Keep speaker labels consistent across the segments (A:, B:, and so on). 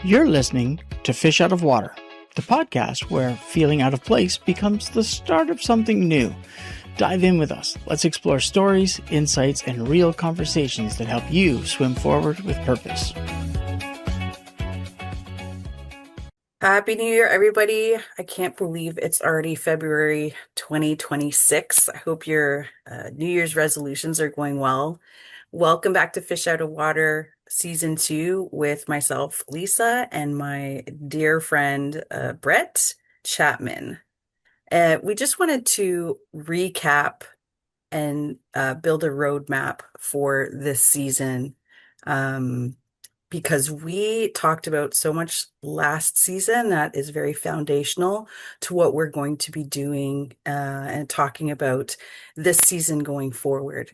A: You're listening to Fish Out of Water, the podcast where feeling out of place becomes the start of something new. Dive in with us. Let's explore stories, insights, and real conversations that help you swim forward with purpose.
B: Happy New Year, everybody. I can't believe it's already February 2026. I hope your New Year's resolutions are going well. Welcome back to Fish Out of Water Season 2 with myself, Lisa, and my dear friend, Brett Chapman. We just wanted to recap and build a roadmap for this season. Because we talked about so much last season that is very foundational to what we're going to be doing and talking about this season going forward.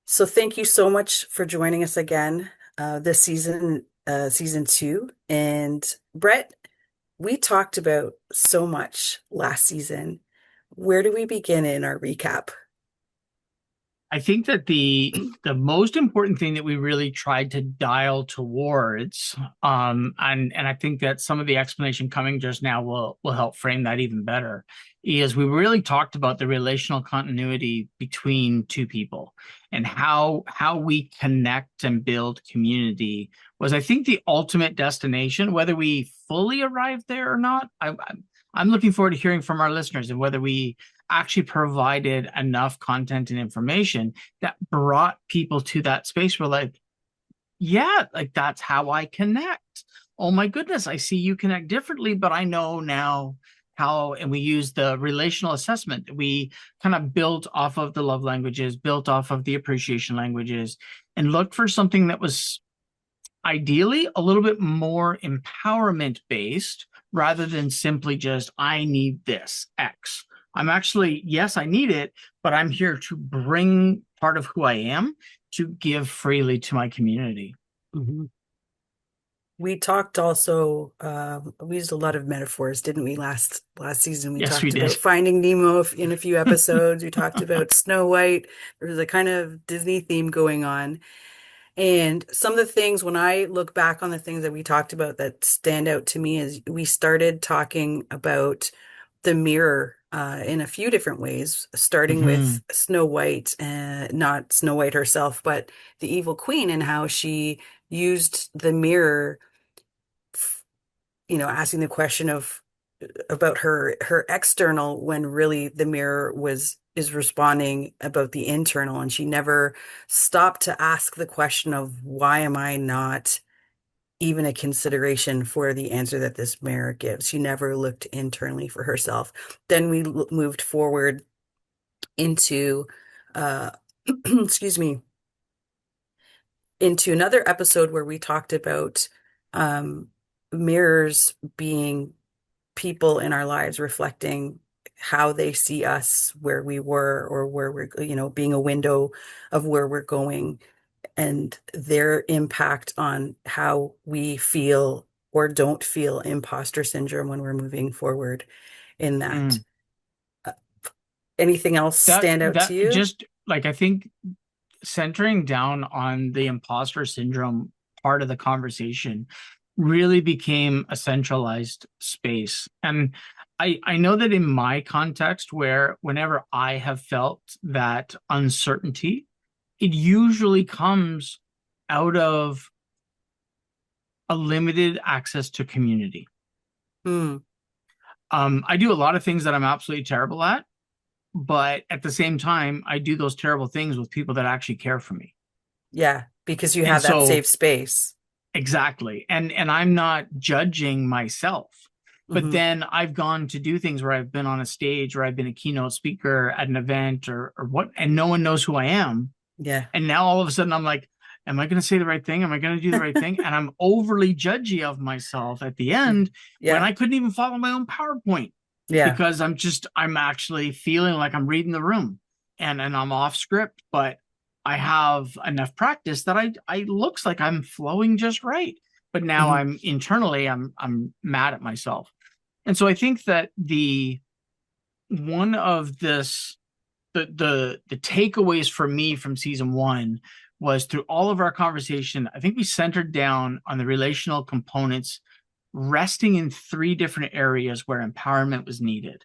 B: So thank you so much for joining us again this season, season 2. And Brett, we talked about so much last season. Where do we begin in our recap?
A: I think that the most important thing that we really tried to dial towards, and I think that some of the explanation coming just now will help frame that even better, is we really talked about the relational continuity between two people and how we connect and build community was, I think, the ultimate destination. Whether we fully arrived there or not, I'm looking forward to hearing from our listeners and whether we actually provided enough content and information that brought people to that space where, like, yeah, like, that's how I connect. Oh my goodness, I see you connect differently, but I know now how. And we use the relational assessment. We kind of built off of the love languages, built off of the appreciation languages, and looked for something that was ideally a little bit more empowerment based rather than simply just, I need this X. I'm actually, yes, I need it, but I'm here to bring part of who I am to give freely to my community.
B: Mm-hmm. We talked also, we used a lot of metaphors, didn't we, last season? We
A: Yes, we
B: talked
A: did.
B: about Finding Nemo in a few episodes. We talked about Snow White. There was a kind of Disney theme going on. And some of the things, when I look back on the things that we talked about that stand out to me, is we started talking about the mirror in a few different ways, starting with Snow White, not Snow White herself, but the evil queen, and how she used the mirror, asking the question about her external, when really the mirror is responding about the internal, and she never stopped to ask the question of, why am I not even a consideration for the answer that this mirror gives? She never looked internally for herself. Then we moved forward into excuse me, into another episode where we talked about mirrors being people in our lives, reflecting how they see us, where we were, or where we're, being a window of where we're going, and their impact on how we feel or don't feel imposter syndrome when we're moving forward in that. Anything else stand out to you?
A: Just like, I think centering down on the imposter syndrome part of the conversation really became a centralized space. And I know that in my context, where whenever I have felt that uncertainty, it usually comes out of a limited access to community. I do a lot of things that I'm absolutely terrible at, but at the same time, I do those terrible things with people that actually care for me.
B: Yeah, because you have that safe space.
A: Exactly. And I'm not judging myself. But then I've gone to do things where I've been on a stage, or I've been a keynote speaker at an event or what, and no one knows who I am.
B: Yeah.
A: And now all of a sudden I'm like, am I going to say the right thing? Am I going to do the right thing? And I'm overly judgy of myself at the end when I couldn't even follow my own PowerPoint.
B: Yeah.
A: Because I'm actually feeling like I'm reading the room and I'm off script, but I have enough practice that I looks like I'm flowing just right. But now I'm internally, I'm mad at myself. And so I think that one of the takeaways for me from season 1 was through all of our conversation, I think we centered down on the relational components resting in three different areas where empowerment was needed.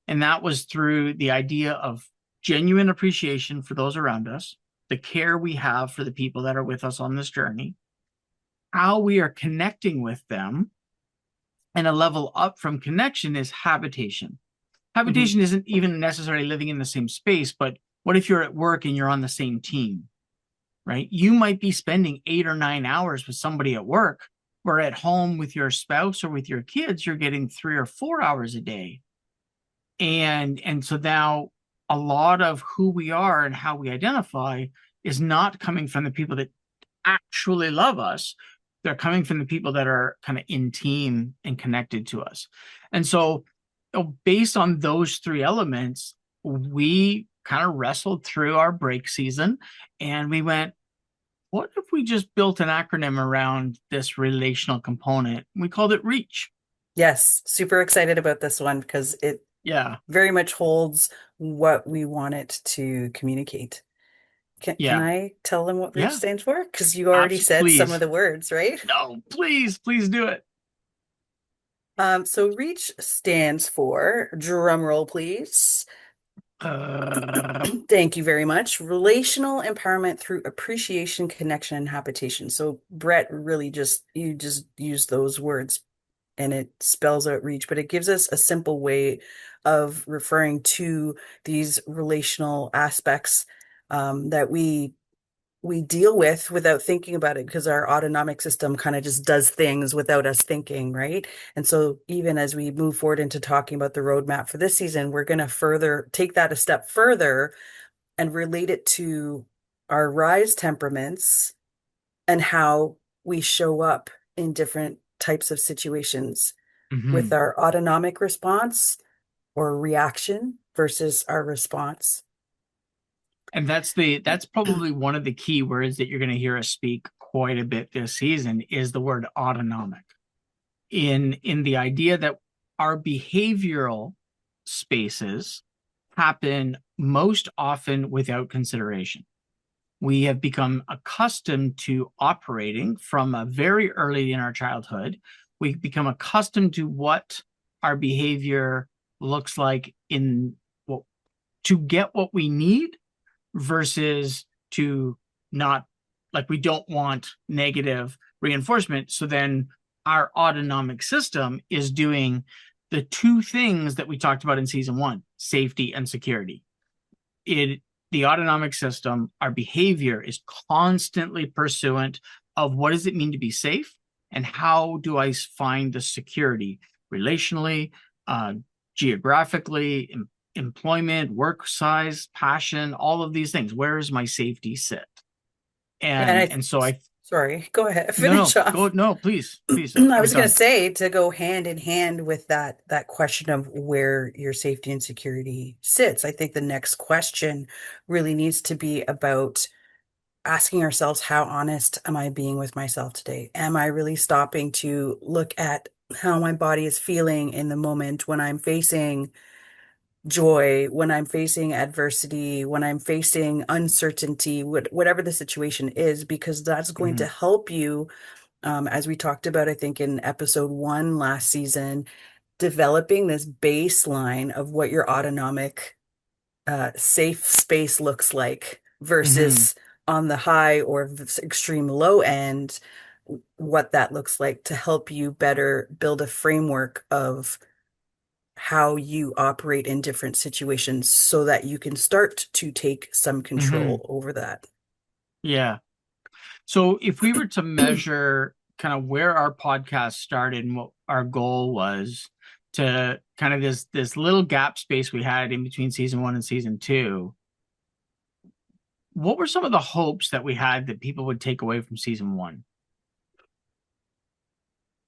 A: And that was through the idea of genuine appreciation for those around us, the care we have for the people that are with us on this journey, how we are connecting with them. And a level up from connection is habitation.
B: Hmm.
A: Habitation isn't even necessarily living in the same space, but what if you're at work and you're on the same team, right? You might be spending 8 or 9 hours with somebody at work, where at home with your spouse or with your kids, you're getting 3 or 4 hours a day. And so now a lot of who we are and how we identify is not coming from the people that actually love us. They're coming from the people that are kind of in team and connected to us. And so, based on those three elements, we kind of wrestled through our break season and we went, what if we just built an acronym around this relational component? We called it REACH.
B: Yes, super excited about this one because it
A: Yeah.
B: very much holds what we want it to communicate. Can
A: Yeah.
B: I tell them what REACH
A: Yeah.
B: stands for? Because you already
A: Absolutely.
B: said some of
A: Please.
B: the words, right?
A: No, please do it.
B: So REACH stands for, drum roll please.
A: Uh,
B: Thank you very much. Relational empowerment through appreciation, connection, and habitation. So Brett really you just use those words and it spells out reach, but it gives us a simple way of referring to these relational aspects that we deal with without thinking about it because our autonomic system kind of just does things without us thinking, right? And so even as we move forward into talking about the roadmap for this season, we're going to further take that a step further and relate it to our rise temperaments and how we show up in different types of situations with
A: mhm.
B: our autonomic response or reaction versus our response.
A: And that's probably one of the key words that you're going to hear us speak quite a bit this season is the word autonomic. In the idea that our behavioral spaces happen most often without consideration. We have become accustomed to operating from a very early in our childhood. We become accustomed to what our behavior looks like in well, to get what we need versus to not, like, we don't want negative reinforcement. So then our autonomic system is doing the two things that we talked about in season one, safety and security. It The autonomic system, our behavior is constantly pursuant of what does it mean to be safe and how do I find the security relationally, uh, geographically, employment, work size, passion, all of these things. Where is my safety sit?
B: Yeah, and
A: And so I
B: sorry, go ahead,
A: no
B: finish
A: go
B: off.
A: no please
B: I
A: I was
B: was going to
A: done.
B: say to go hand in hand with that question of where your safety and security sits. I think the next question really needs to be about asking ourselves, how honest am I being with myself today? Am I really stopping to look at how my body is feeling in the moment when I'm facing joy, when I'm facing adversity, when I'm facing uncertainty, whatever the situation is, because that's going to
A: Mhm.
B: help you, as we talked about, I think in episode one last season, developing this baseline of what your autonomic safe space looks like
A: Mhm.
B: versus on the high or extreme low end, what that looks like to help you better build a framework of how you operate in different situations so that you can start to take some
A: Mhm.
B: control over that.
A: Yeah. So if we were to measure kind of where our podcast started and what our goal was to kind of this little gap space we had in between season one and season two, what were some of the hopes that we had that people would take away from season one?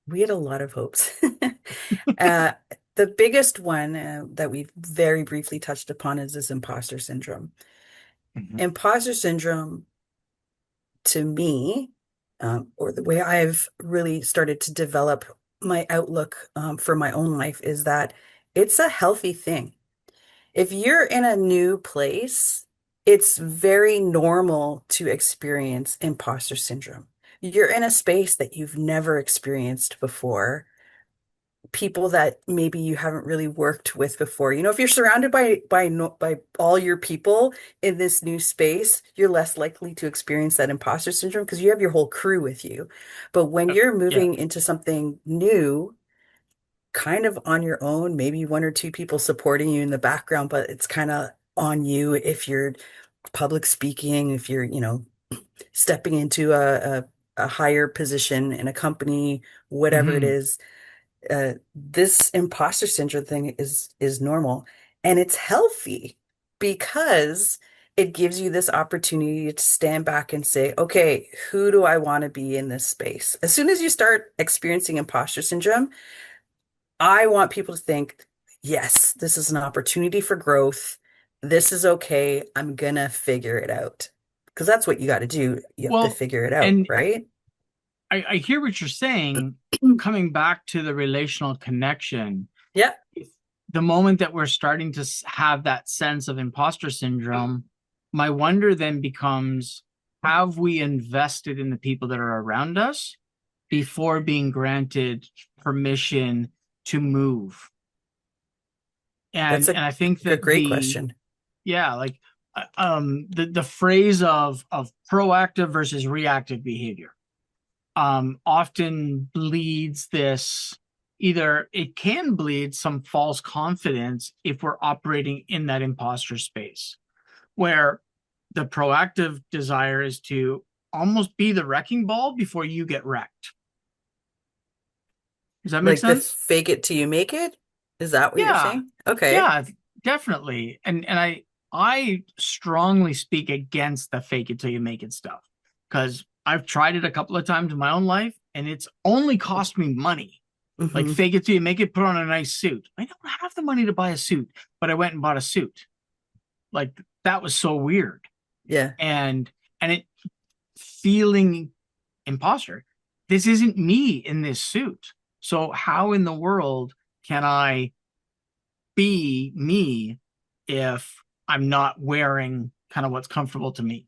B: We had a lot of hopes. Uh, the biggest one that we've very briefly touched upon is this imposter syndrome.
A: Mhm.
B: Imposter syndrome, to me, or the way I've really started to develop my outlook for my own life, is that it's a healthy thing. If you're in a new place, it's very normal to experience imposter syndrome. You're in a space that you've never experienced before, people that maybe you haven't really worked with before. If you're surrounded by all your people in this new space, you're less likely to experience that imposter syndrome because you have your whole crew with you. But when you're
A: Yeah.
B: moving into something new, kind of on your own, maybe one or two people supporting you in the background, but it's kind of on you if you're public speaking, if you're, stepping into a higher position in a company, whatever it
A: Hmm.
B: is. This imposter syndrome thing is normal, and it's healthy because it gives you this opportunity to stand back and say, okay, who do I want to be in this space? As soon as you start experiencing imposter syndrome, I want people to think, yes, this is an opportunity for growth. This is okay. I'm gonna figure it out. Because that's what you got to do. You have to
A: Well,
B: figure it out,
A: and
B: right?
A: I hear what you're saying, coming back to the relational connection.
B: Yeah.
A: If the moment that we're starting to have that sense of imposter syndrome, my wonder then becomes, have we invested in the people that are around us before being granted permission to move?
B: That's
A: And I think
B: a
A: that
B: great question.
A: yeah, like the phrase of proactive versus reactive behavior often bleeds this, either it can bleed some false confidence if we're operating in that imposter space, where the proactive desire is to almost be the wrecking ball before you get wrecked. Does that make
B: Like the
A: sense?
B: fake it till you make it? Is that what you're
A: Yeah,
B: saying? Okay.
A: yeah, definitely. And I strongly speak against the fake it till you make it stuff, because I've tried it a couple of times in my own life and it's only cost me money. Like
B: Hmm.
A: fake it till you make it, put on a nice suit. I don't have the money to buy a suit, but I went and bought a suit. Like that was so weird.
B: Yeah.
A: And it feeling imposter. This isn't me in this suit. So how in the world can I be me if I'm not wearing kind of what's comfortable to me?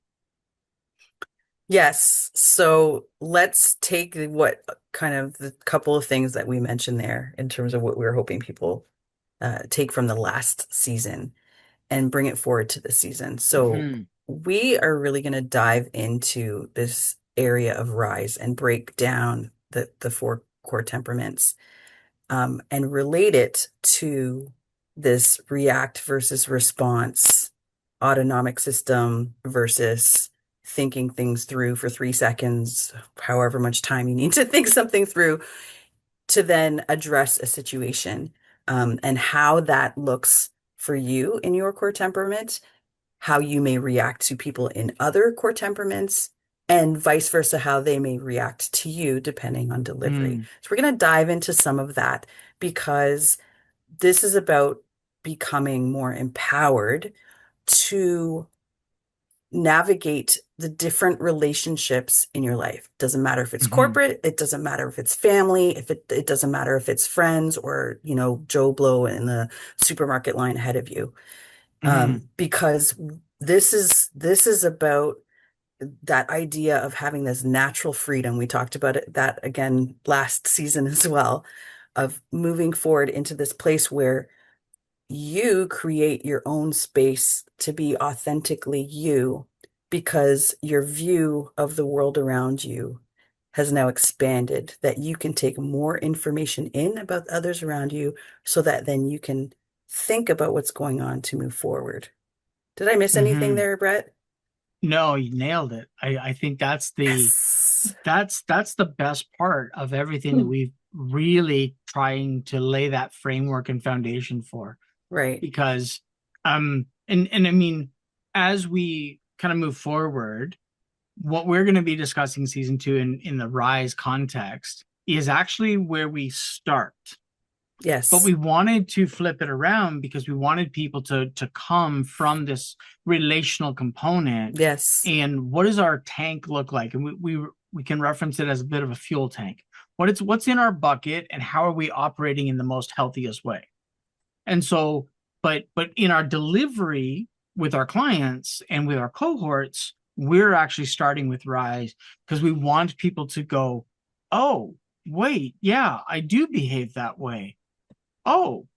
B: Yes. So let's take what kind of the couple of things that we mentioned there in terms of what we were hoping people take from the last season and bring it forward to the season. So
A: Hmm.
B: we are really going to dive into this area of rise and break down the four core temperaments, and relate it to this react versus response, autonomic system versus thinking things through for 3 seconds, however much time you need to think something through to then address a situation, and how that looks for you in your core temperament, how you may react to people in other core temperaments, and vice versa, how they may react to you depending on delivery.
A: Hmm.
B: So we're going to dive into some of that because this is about becoming more empowered to navigate the different relationships in your life. Doesn't matter if it's
A: Hmm.
B: corporate, it doesn't matter if it's family, if it doesn't matter if it's friends or, Joe Blow in the supermarket line ahead of you.
A: Hmm.
B: Because this is about that idea of having this natural freedom. We talked about it that again last season as well, of moving forward into this place where you create your own space to be authentically you because your view of the world around you has now expanded, that you can take more information in about others around you so that then you can think about what's going on to move forward. Did I miss anything
A: Hmm.
B: there, Brett?
A: No, you nailed it. I think
B: Yes.
A: that's the best part of everything that
B: Hmm.
A: we've really trying to lay that framework and foundation for.
B: Right.
A: Because and I mean, as we kind of move forward, what we're going to be discussing season two in the rise context is actually where we start, but
B: Yes.
A: we wanted to flip it around because we wanted people to come from this relational component.
B: Yes.
A: And what does our tank look like? And we can reference it as a bit of a fuel tank. What's in our bucket and how are we operating in the most healthiest way? And so, but in our delivery, with our clients and with our cohorts, we're actually starting with rise because we want people to go, oh, wait, yeah, I do behave that way. Oh,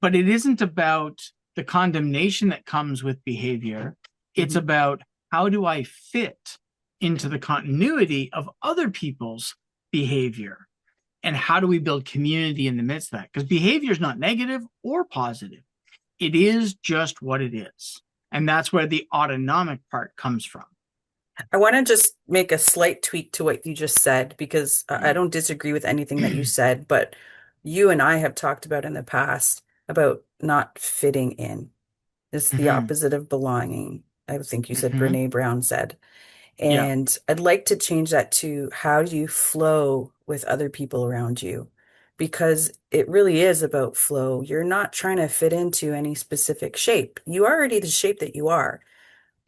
A: but it isn't about the condemnation that comes with behavior. It's
B: Mhm.
A: about how do I fit into the continuity of other people's behavior? And how do we build community in the midst of that? Because behavior is not negative or positive. It is just what it is. And that's where the autonomic part comes from.
B: I want to just make a slight tweak to what you just said because I don't disagree with anything that you said, but you and I have talked about in the past about not fitting in. It's the
A: Mm-hmm.
B: opposite of belonging. I think you said
A: Mm-hmm.
B: Brene Brown said.
A: Yeah.
B: And I'd like to change that to how do you flow with other people around you? Because it really is about flow. You're not trying to fit into any specific shape. You are already the shape that you are,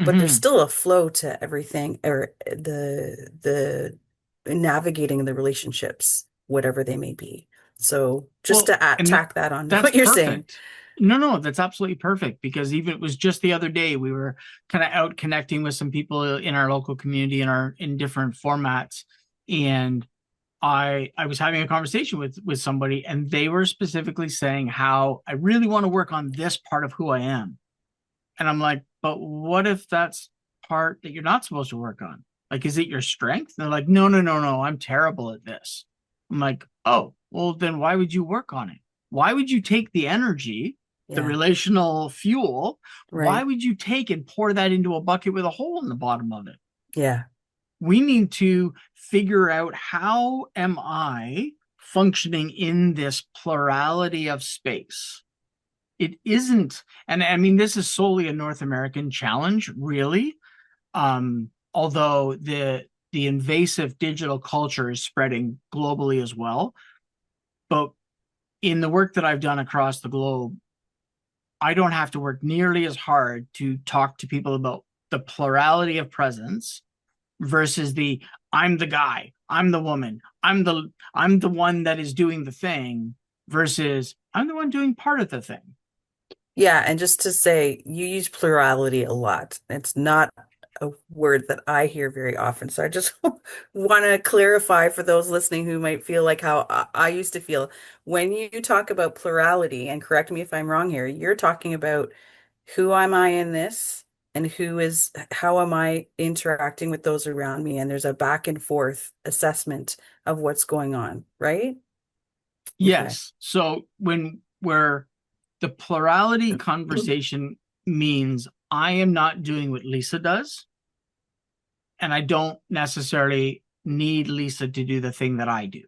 B: but there's
A: Mm-hmm.
B: still a flow to everything or the navigating the relationships, whatever they may be. So just
A: Well,
B: to add,
A: and
B: tack that on to
A: that's
B: what you're saying.
A: perfect. No, no, that's absolutely perfect because even it was just the other day we were kind of out connecting with some people in our local community in different formats, and I was having a conversation with somebody, and they were specifically saying how I really want to work on this part of who I am, and I'm like, but what if that's part that you're not supposed to work on? Like, is it your strength? And they're like, no, no, no, no, I'm terrible at this. I'm like, oh, well, then why would you work on it? Why would you take the energy, the
B: Yeah,
A: relational fuel? Why
B: right.
A: would you take and pour that into a bucket with a hole in the bottom of it?
B: Yeah,
A: We need to figure out how am I functioning in this plurality of space. It isn't, and I mean, this is solely a North American challenge, really. Although the invasive digital culture is spreading globally as well. But in the work that I've done across the globe, I don't have to work nearly as hard to talk to people about the plurality of presence versus the I'm the guy, I'm the woman, I'm the one that is doing the thing versus I'm the one doing part of the thing.
B: yeah, and just to say, you use plurality a lot. It's not a word that I hear very often. So I just want to clarify for those listening who might feel like how I used to feel. When you talk about plurality, and correct me if I'm wrong here, you're talking about who am I in this and how am I interacting with those around me? And there's a back and forth assessment of what's going on, right? Okay.
A: Yes. So when we're the plurality conversation means I am not doing what Lisa does, and I don't necessarily need Lisa to do the thing that I do.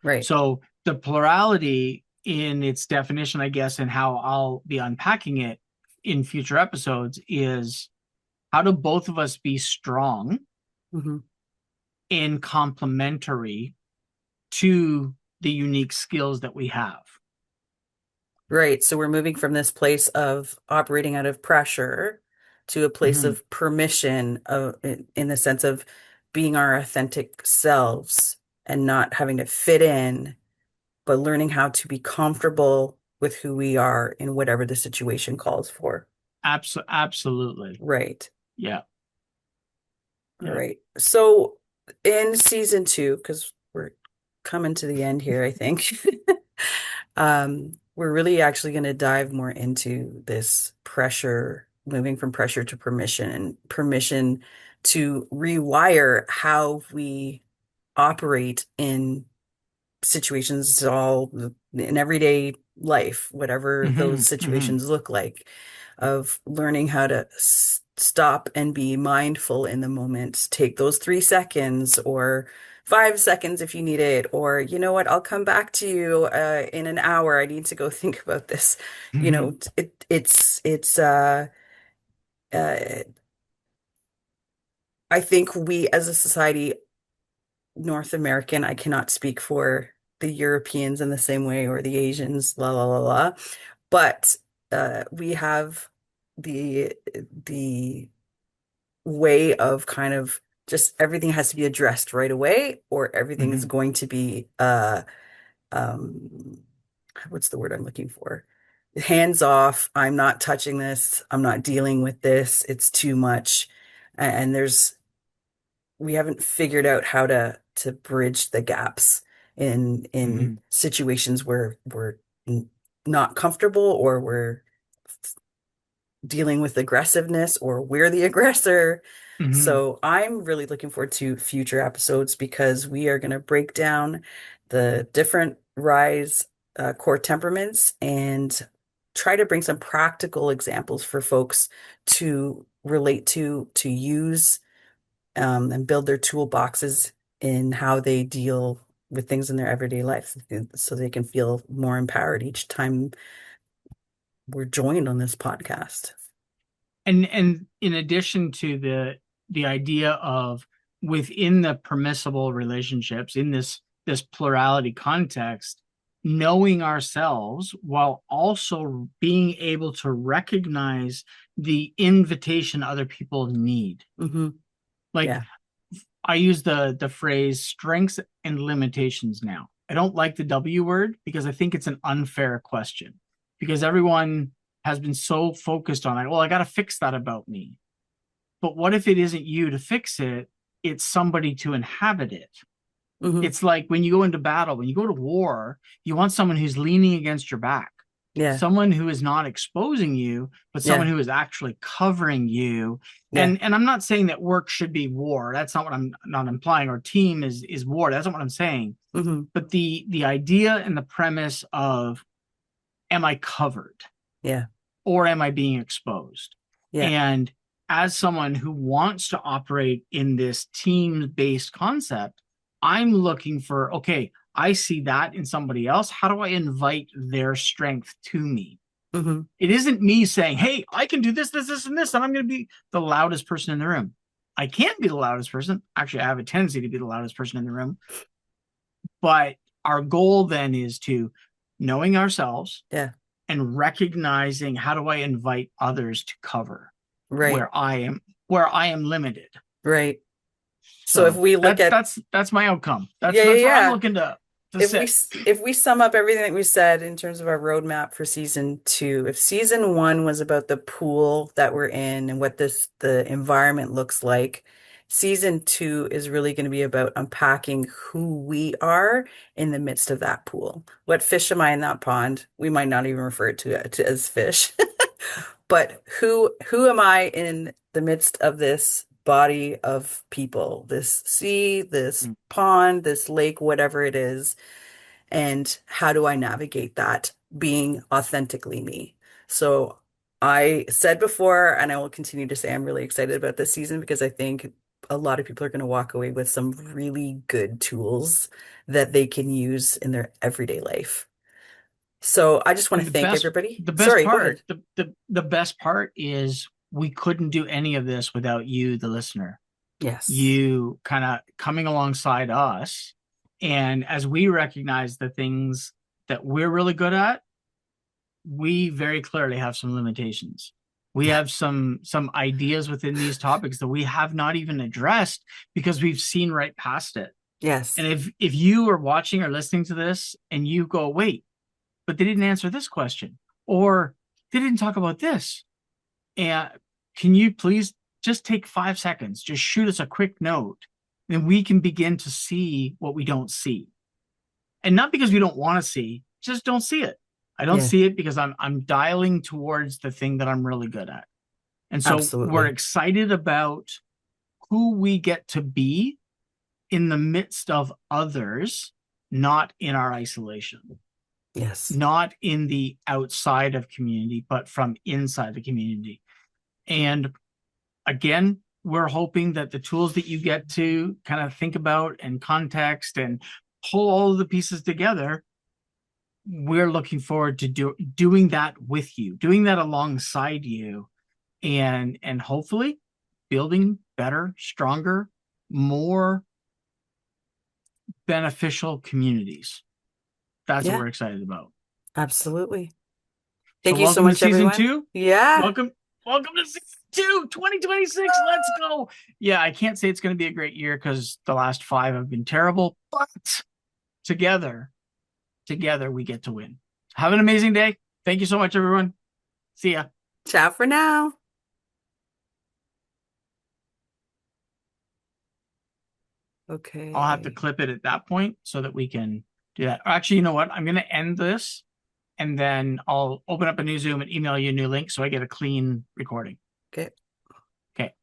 B: Right.
A: So the plurality in its definition, I guess, and how I'll be unpacking it in future episodes is how do both of us be strong
B: Mhm.
A: and complementary to the unique skills that we have?
B: Right. So we're moving from this place of operating out of pressure to a place
A: Mhm.
B: of permission in the sense of being our authentic selves and not having to fit in, but learning how to be comfortable with who we are in whatever the situation calls for.
A: Absolutely.
B: Right.
A: Yeah.
B: All
A: Yeah.
B: right. So in season two, because we're coming to the end here, I think, we're really actually going to dive more into this pressure, moving from pressure to permission and permission to rewire how we operate in situations all in everyday life, whatever those
A: Hmm. Hmm.
B: situations look like, of learning how to stop and be mindful in the moment. Take those 3 seconds or 5 seconds if you need it, or you know what, I'll come back to you in an hour. I need to go think about this. You
A: Hmm.
B: know, it's uh I think we as a society, North American, I cannot speak for the Europeans in the same way or the Asians, la la la la. But we have the way of kind of just everything has to be addressed right away, or everything is
A: Hmm.
B: going to be um what's the word I'm looking for? hands off. I'm not touching this. I'm not dealing with this. It's too much. And we haven't figured out how to bridge the gaps in
A: Mhm.
B: situations where we're not comfortable, or we're dealing with aggressiveness, or we're the aggressor.
A: Mhm.
B: So I'm really looking forward to future episodes because we are going to break down the different rise core temperaments and try to bring some practical examples for folks to relate to use, and build their toolboxes in how they deal with things in their everyday life, so they can feel more empowered each time we're joined on this podcast.
A: And in addition to the idea of within the permissible relationships in this plurality context, knowing ourselves while also being able to recognize the invitation other people need.
B: Hmm.
A: Like
B: Yeah.
A: I use the phrase strengths and limitations now. I don't like the W word because I think it's an unfair question, because everyone has been so focused on it. Well, I got to fix that about me. But what if it isn't you to fix it? It's somebody to inhabit it.
B: Hmm.
A: It's like when you go into battle, when you go to war, you want someone who's leaning against your back,
B: Yeah.
A: someone who is not exposing you, but someone
B: Yeah.
A: who is actually covering you.
B: Yeah.
A: And I'm not saying that work should be war. That's not what I'm not implying. Or team is war. That's not what I'm saying.
B: Hmm.
A: But the idea and the premise of, am I covered
B: Yeah.
A: or am I being exposed?
B: Yeah.
A: And as someone who wants to operate in this team based concept, I'm looking for, okay, I see that in somebody else. How do I invite their strength to me?
B: Hmm.
A: It isn't me saying, hey, I can do this, this, this, and this, and I'm going to be the loudest person in the room. I can't be the loudest person. Actually, I have a tendency to be the loudest person in the room. But our goal then is to knowing ourselves
B: Yeah.
A: and recognizing, how do I invite others to cover
B: Right.
A: where I am limited.
B: Right. So if
A: So
B: we look at,
A: that's my outcome. That's
B: yeah, yeah,
A: that's where I'm
B: yeah.
A: looking to
B: If we
A: sit.
B: if we sum up everything that we said in terms of our roadmap for season two, if season one was about the pool that we're in and what the environment looks like, season two is really going to be about unpacking who we are in the midst of that pool. What fish am I in that pond? We might not even refer to as fish. But who am I in the midst of this body of people, this sea, this
A: Mm.
B: pond, this lake, whatever it is, and how do I navigate that being authentically me? So I said before, and I will continue to say, I'm really excited about this season because I think a lot of people are going to walk away with some really good tools that they can use in their everyday life. So I just want
A: And
B: to thank everybody.
A: the best
B: Sorry, go
A: part,
B: ahead.
A: the best part is we couldn't do any of this without you, the listener.
B: Yes.
A: You kind of coming alongside us. And as we recognize the things that we're really good at, we very clearly have some limitations. We
B: Yeah.
A: have some ideas within these topics that we have not even addressed because we've seen right past it.
B: Yes.
A: And if you are watching or listening to this and you go, wait, but they didn't answer this question, or they didn't talk about this, and can you please just take 5 seconds, just shoot us a quick note, then we can begin to see what we don't see. And not because we don't want to see, just don't see it. I don't
B: Yeah.
A: see it because I'm dialing towards the thing that I'm really good at. And so we're
B: Absolutely.
A: excited about who we get to be in the midst of others, not in our isolation,
B: Yes.
A: not in the outside of community, but from inside the community. And again, we're hoping that the tools that you get to kind of think about and context and pull all of the pieces together, we're looking forward to doing that with you, doing that alongside you, and hopefully building better, stronger, more beneficial communities. That's what
B: Yeah.
A: we're excited about.
B: Absolutely.
A: So
B: Thank you so
A: welcome to
B: much,
A: season
B: everyone.
A: two.
B: Yeah.
A: Welcome, welcome to season two, 2026. Let's go. Yeah, I can't say it's going to be a great year because the last five have been terrible, but together, together we get to win. Have an amazing day. Thank you so much, everyone. See ya.
B: Ciao for now.
A: I'll have to
B: Okay.
A: clip it at that point so that we can do that. Actually, you know what? I'm going to end this and then I'll open up a new Zoom and email you a new link so I get a clean recording.
B: Okay.
A: Okay.